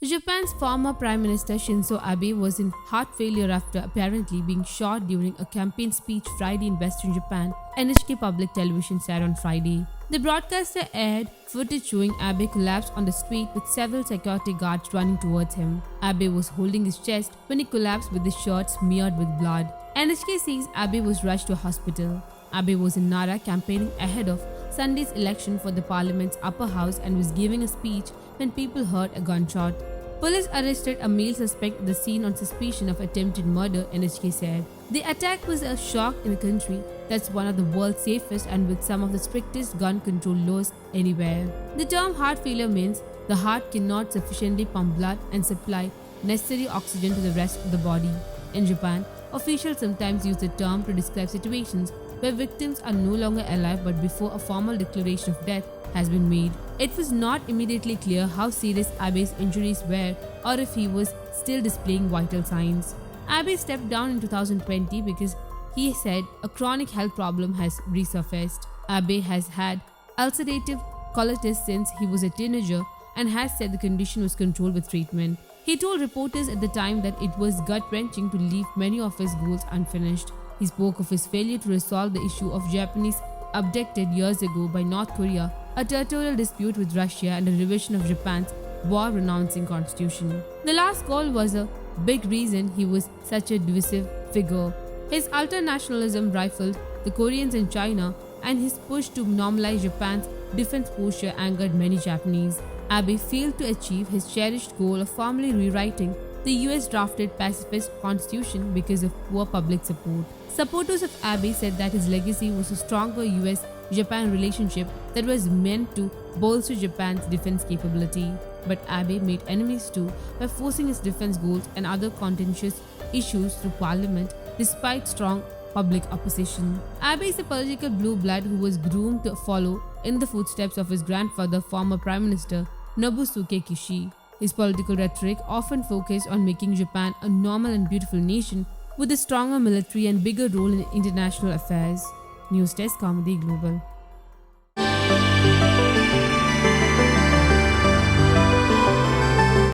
Japan's former Prime Minister Shinzo Abe was in heart failure after apparently being shot during a campaign speech Friday in Western Japan, NHK Public Television said on Friday. The broadcaster aired footage showing Abe collapsed on the street with several security guards running towards him. Abe was holding his chest when he collapsed with his shirt smeared with blood. NHK says Abe was rushed to a hospital. Abe was in Nara campaigning ahead of Sunday's election for the parliament's upper house and was giving a speech when people heard a gunshot. Police arrested a male suspect at the scene on suspicion of attempted murder, NHK said. The attack was a shock in a country that's one of the world's safest and with some of the strictest gun control laws anywhere. The term heart failure means the heart cannot sufficiently pump blood and supply necessary oxygen to the rest of the body. In Japan, officials sometimes use the term to describe situations where victims are no longer alive but before a formal declaration of death has been made. It was not immediately clear how serious Abe's injuries were or if he was still displaying vital signs. Abe stepped down in 2020 because he said a chronic health problem has resurfaced. Abe has had ulcerative colitis since he was a teenager and has said the condition was controlled with treatment. He told reporters at the time that it was gut-wrenching to leave many of his goals unfinished. He spoke of his failure to resolve the issue of Japanese abducted years ago by North Korea, a territorial dispute with Russia, and a revision of Japan's war-renouncing constitution. The last call was a big reason he was such a divisive figure. His ultra-nationalism rifled the Koreans in China, and his push to normalize Japan's defense posture angered many Japanese. Abe failed to achieve his cherished goal of formally rewriting the U.S. drafted pacifist constitution because of poor public support. Supporters of Abe said that his legacy was a stronger U.S. Japan relationship that was meant to bolster Japan's defense capability. But Abe made enemies too by forcing his defense goals and other contentious issues through parliament despite strong public opposition. Abe is a political blue blood who was groomed to follow in the footsteps of his grandfather, former Prime Minister Nobusuke Kishi. His political rhetoric often focused on making Japan a normal and beautiful nation with a stronger military and bigger role in international affairs. News Desk Kaumudy Global.